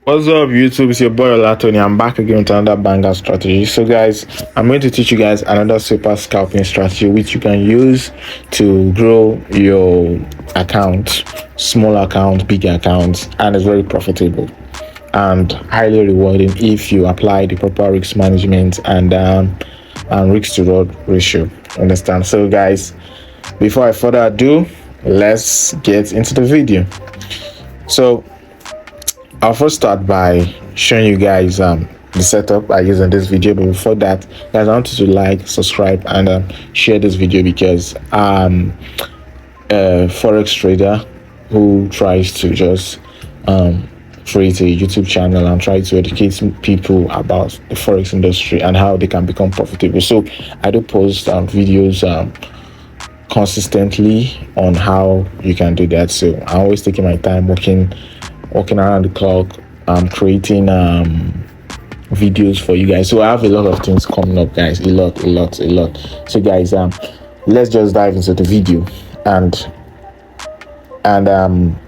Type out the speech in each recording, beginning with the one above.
What's up, YouTube? It's your boy Ola Tony. I'm back again with another banger strategy. So guys, I'm going to teach you guys another super scalping strategy which you can use to grow your account, small account, big accounts, and it's very profitable and highly rewarding if you apply the proper risk management and risk to reward ratio. Understand? So guys, before I further ado, let's get into the video. So I'll first start by showing you guys the setup I use in this video. But before that, guys, I want you to like, subscribe, and share this video because I'm a forex trader who tries to just create a YouTube channel and try to educate people about the forex industry and how they can become profitable. So I do post videos consistently on how you can do that. So I'm always taking my time working around the clock, creating videos for you guys. So I have a lot of things coming up, guys. A lot. So guys, let's just dive into the video and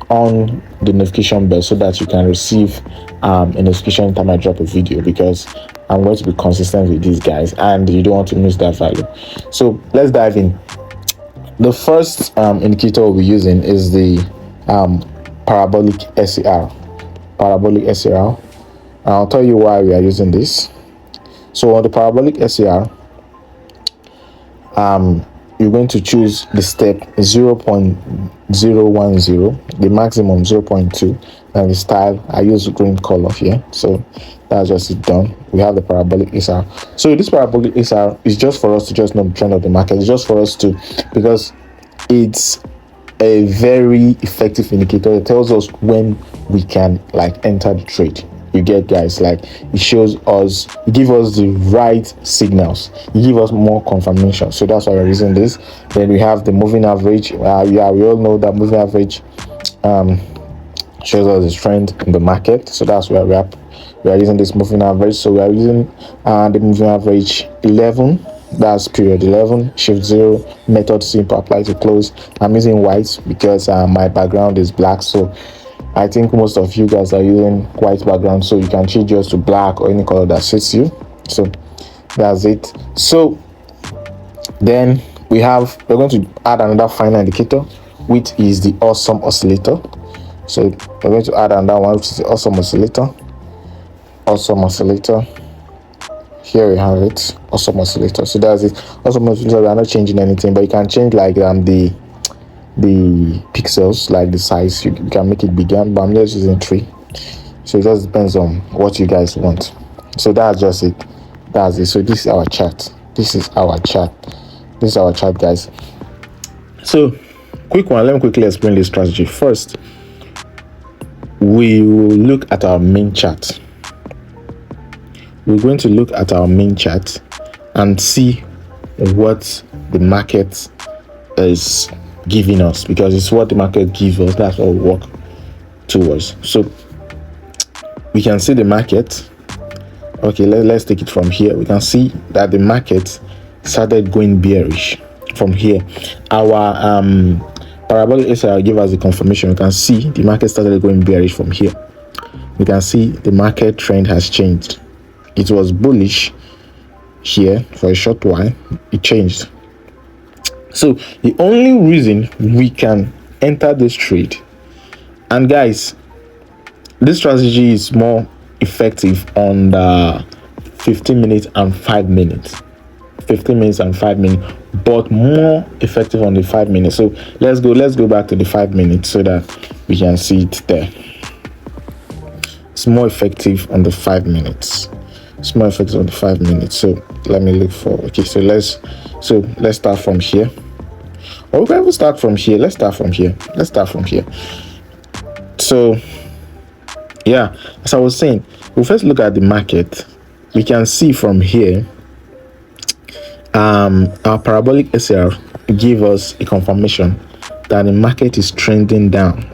on the notification bell so that you can receive a notification anytime I drop a video, because I'm going to be consistent with these guys and you don't want to miss that value. So let's dive in. The first indicator we'll be using is the parabolic SAR. I'll tell you why we are using this. So on the parabolic SAR, you're going to choose the step 0.010, the maximum 0.2, and the style. I use green color here, so that's just it done. We have the parabolic SAR. So this parabolic SAR is just for us to just know the trend of the market. It's just for us to, because it's a very effective indicator. It tells us when we can enter the trade. You get, guys, it shows us, it gives us the right signals, it gives us more confirmation. So that's why we're using this. Then we have the moving average. We all know that moving average shows us the trend in the market. So that's where we are using this moving average. So we are using the moving average 11. That's period 11, shift 0, method simple, apply to close. I'm using white because my background is black, so I think most of you guys are using white background, so you can change yours to black or any color that suits you. So that's it. So then we're going to add another final indicator, which is the awesome oscillator. So we're going to add another one, which is the awesome oscillator. Here we have it, awesome oscillator. So that's it. Awesome oscillator, we are not changing anything, but you can change the pixels, like the size. You can make it bigger, but I'm just using 3. So it just depends on what you guys want. So that's just it. So this is our chart. Guys. So quick one, let me quickly explain this strategy. First, we will look at our main chart. We're going to look at our main chart and see what the market is giving us, because it's what the market gives us. That's what we work towards. So we can see the market. Okay, let's take it from here. We can see that the market started going bearish from here. Our parabolic SR give us the confirmation. We can see the market started going bearish from here. We can see the market trend has changed. It was bullish here for a short while. It changed. So the only reason we can enter this trade, and guys, this strategy is more effective on the 15 minutes and 5 minutes. 15 minutes and 5 minutes, but more effective on the 5 minutes. So let's go back to the 5 minutes so that we can see it there. It's more effective on the 5 minutes. It's more effective on the 5 minutes. So let me look for, okay, so let's start from here. Or we can even start from here. Let's start from here. So yeah, as I was saying, we'll first look at the market. We can see from here our parabolic SR give us a confirmation that the market is trending down,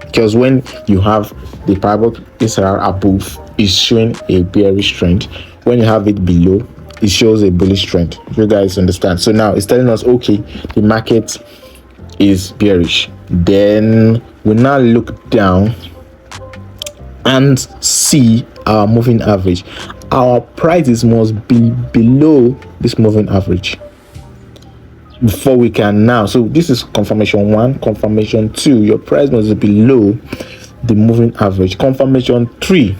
because when you have the parabolic SR above, is showing a bearish trend. When you have it below, it shows a bullish trend. You guys understand? So now it's telling us, okay, the market is bearish. Then we now look down and see our moving average. Our prices must be below this moving average before we can now. So this is confirmation 1. Confirmation 2, your price must be below the moving average. Confirmation 3,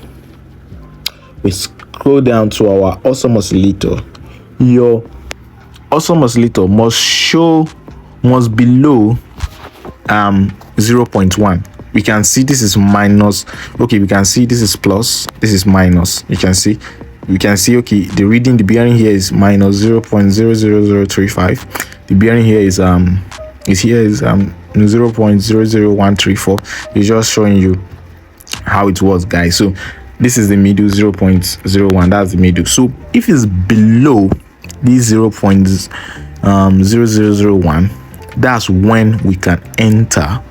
we scroll down to our awesome oscillator. Your awesome oscillator must below 0.1. we can see this is minus. Okay, we can see this is plus, this is minus. You can see okay, the reading, the bearing here is minus 0.00035. the bearing here is 0.00134. it's just showing you how it was, guys. So this is the middle, 0.01, that's the middle. So if it's below this 0.0001, that's when we can enter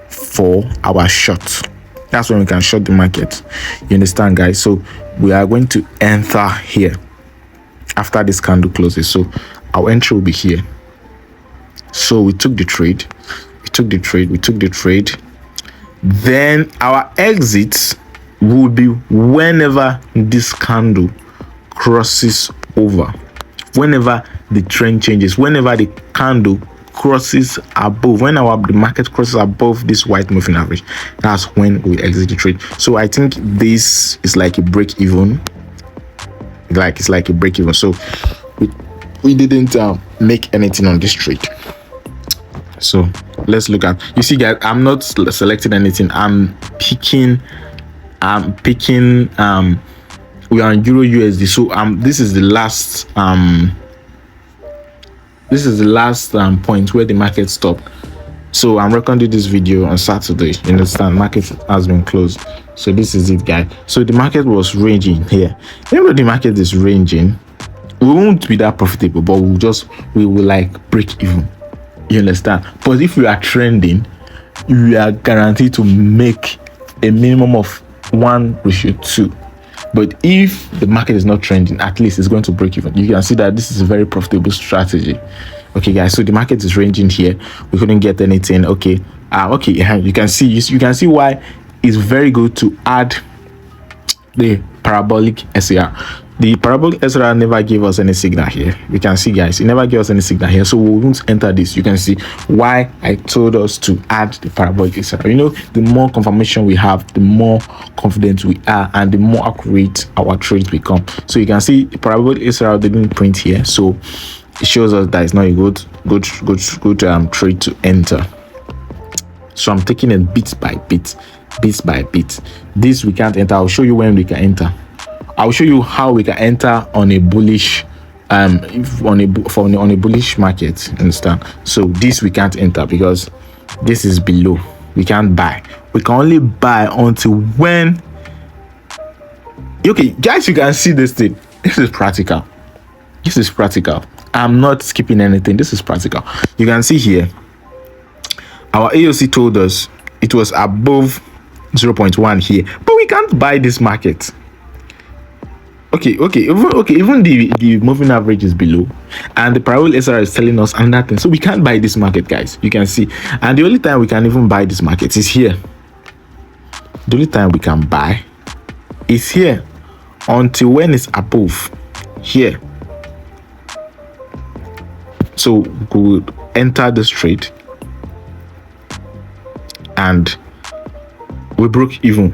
for our short. That's when we can short the market. You understand, guys? So we are going to enter here after this candle closes. So our entry will be here. So we took the trade, then our exit will be whenever this candle crosses over, whenever the trend changes, whenever the candle crosses above, when the market crosses above this white moving average, that's when we exit the trade. So I think this is like a break even, it's like a break even. So we didn't make anything on this trade. So let's look at, you see, guys, I'm not selecting anything. I'm picking we are on Euro USD. So this is the last point where the market stopped. So I'm recording this video on Saturday. You understand, market has been closed. So this is it, guys. So the market was ranging here. Even though the market is ranging, we won't be that profitable, but we will like break even. You understand? But if we are trending, we are guaranteed to make a minimum of 1:2. But if the market is not trending, at least it's going to break even. You can see that this is a very profitable strategy. Okay, guys, so the market is ranging here. We couldn't get anything. Okay, you can see why it's very good to add the parabolic SAR. The parabolic SAR never gave us any signal here. You can see, guys, it never gave us any signal here, so we won't enter this. You can see why I told us to add the parabolic SAR. You know, the more confirmation we have, the more confident we are, and the more accurate our trades become. So you can see the parabolic SAR didn't print here, so it shows us that it's not a good trade to enter. So I'm taking it bit by bit. This we can't enter. I'll show you when we can enter. I'll show you how we can enter on a bullish on a bullish market. Understand? So this we can't enter because this is below. We can't buy. We can only buy until when. Okay, guys, you can see this thing. This is practical. I'm not skipping anything. This is practical. You can see here our AOC told us it was above 0.1 here, but we can't buy this market. Even the moving average is below, and the parabolic SR is telling us another thing. So we can't buy this market, guys. You can see, and the only time we can even buy this market is here. The only time we can buy is here until when it's above here. So we would enter this trade, and we broke even.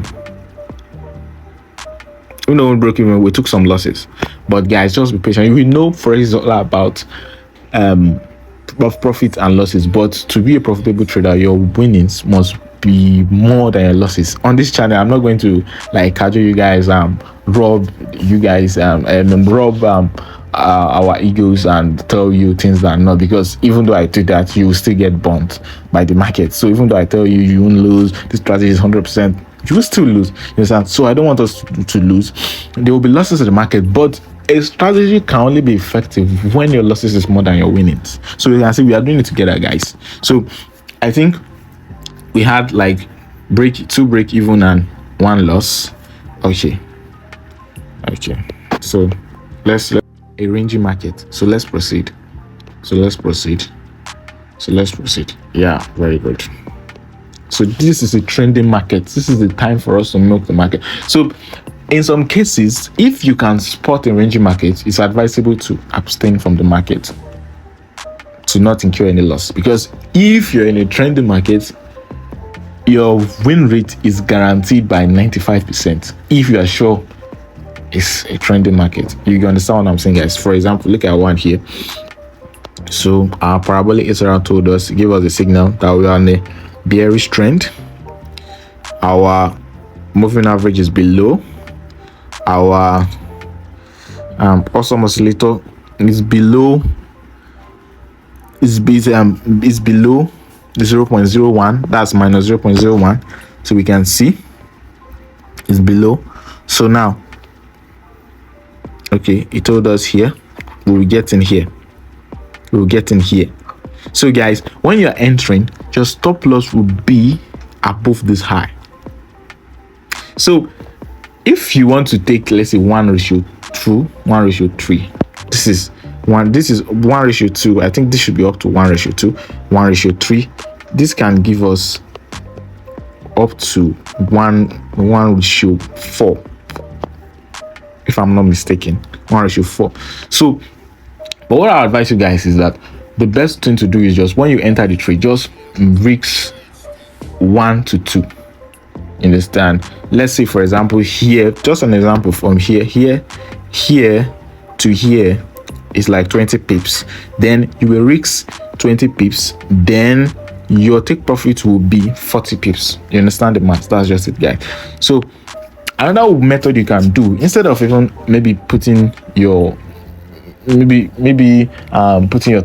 We broke even. We took some losses, but guys, just be patient. We know forex is all about profit and losses, but to be a profitable trader, your winnings must be more than your losses. On this channel, I'm not going to like cajole you guys, rob you guys, rob our egos and tell you things that are not, because even though I do that, you will still get burnt by the market. So even though I tell you you won't lose, this strategy is 100%, you will still lose. You understand? So I don't want us to lose. There will be losses in the market, but a strategy can only be effective when your losses is more than your winnings. So you can see we are doing it together, guys. So I think we had like two break even and one loss. Okay. So let's a ranging market. So let's proceed. Yeah, very good. So this is a trending market. This is the time for us to milk the market. So in some cases, if you can spot a ranging market, it's advisable to abstain from the market, to not incur any loss. Because if you're in a trending market, your win rate is guaranteed by 95% if you are sure it's a trending market. You can understand what I'm saying, guys. For example, look at one here. So our parabolic SRR told us, give us a signal that we are on a bearish trend. Our moving average is below. Our awesome oscillator is below. Is below the 0.01. That's minus 0.01. So we can see it's below. So now, okay, it told us here we will get in here. We will get in here. So guys, when you're entering, your stop loss will be above this high. So if you want to take, let's say 1:2, 1:3, this is 1:2. I think this should be up to 1:2, 1:3. This can give us up to 1:4, if I'm not mistaken, 1:4. So, but what I advise you guys is that the best thing to do is just when you enter the trade, just risk 1 to 2. Understand? Let's say, for example, here, just an example, from here to here is like 20 pips. Then you will risk 20 pips. Then your take profit will be 40 pips. You understand the math? That's just it, guys. So another method you can do, instead of even maybe putting your putting your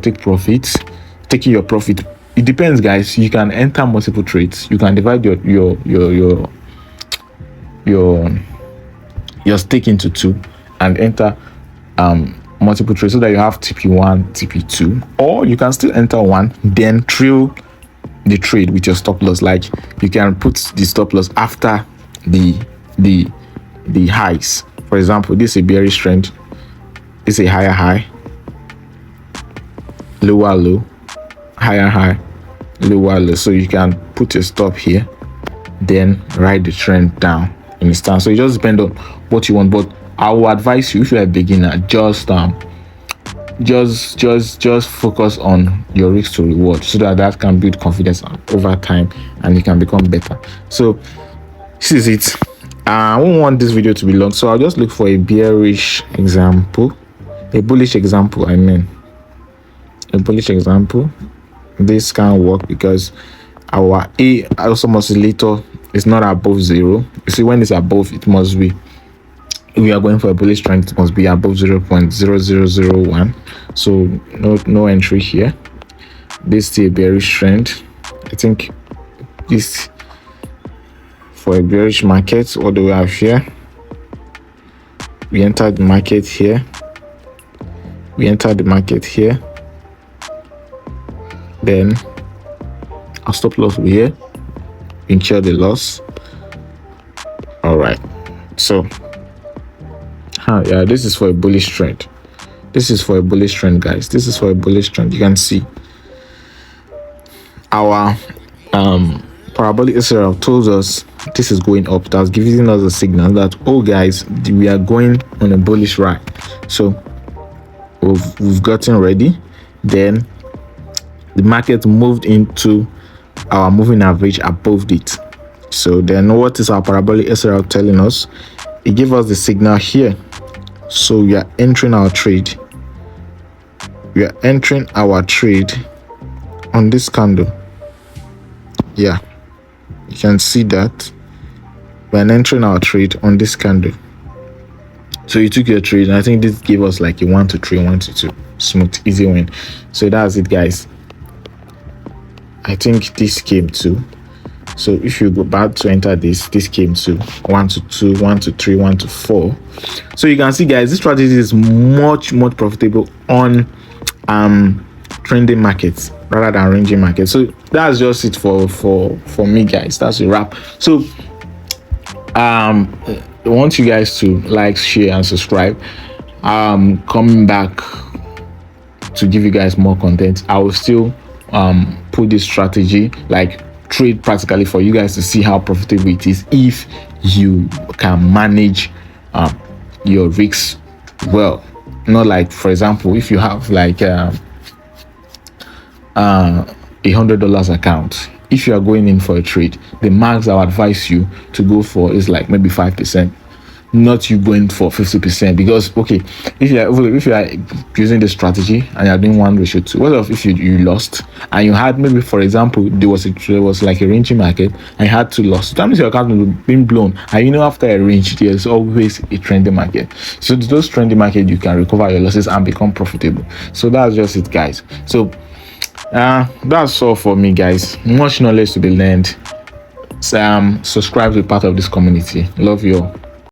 taking your profit, it depends, guys. You can enter multiple trades. You can divide your stake into 2 and enter multiple trades so that you have TP1, TP2, or you can still enter one, then trail the trade with your stop loss. Like you can put the stop loss after the highs. For example, this is a bearish trend. It's a higher high, lower low, higher high, lower low. So you can put your stop here, then write the trend down. Understand? So it just depends on what you want. But I will advise you, if you're a beginner, just focus on your risk to reward, so that can build confidence over time and you can become better. So this is it. I won't want this video to be long, so I'll just look for a bearish example, a bullish example. I mean, a bullish example. This can't work because our awesome oscillator is not above 0. You see, when it's above, it must be, if we are going for a bullish trend, it must be above 0.0001. So no entry here. This is a bearish trend. I think this for a bearish market. What do we have here? We entered the market here. Then our stop loss will be here. Incur the loss. All right. So yeah, this is for a bullish trend. This is for a bullish trend, guys. This is for a bullish trend. You can see our parabolic SRL told us this is going up. That's giving us a signal that, oh guys, we are going on a bullish ride. So we've gotten ready. Then the market moved into our moving average above it. So then what is our parabolic SRL telling us? It gives us the signal here. So we are entering our trade. We are entering our trade on this candle. Yeah, you can see that we are entering our trade on this candle. So you took your trade, and I think this gave us like a 1 to 3, 1 to 2, smooth, easy win. So that's it, guys. I think this came to. So if you go back to enter this came to 1 to 2, 1 to 3, 1 to 4. So you can see, guys, this strategy is much profitable on trending markets rather than ranging markets. So that's just it for me, guys. That's a wrap. So I want you guys to like, share, and subscribe. Coming back to give you guys more content. I will still put this strategy, like trade practically for you guys to see how profitable it is if you can manage your risks well. Not like, for example, if you have like $100 account, if you are going in for a trade, the max I would advise you to go for is like maybe 5%, not you going for 50%. Because okay, if you are using the strategy and you're doing 1:2, what if you lost and you had, maybe for example, there was like a ranging market and you had 2 losses, that means your account will be blown. And after a range, there's always a trending market. So those trending market, you can recover your losses and become profitable. So that's just it, guys. So that's all for me, guys. Much knowledge to be learned. Subscribe to be part of this community. Love you all.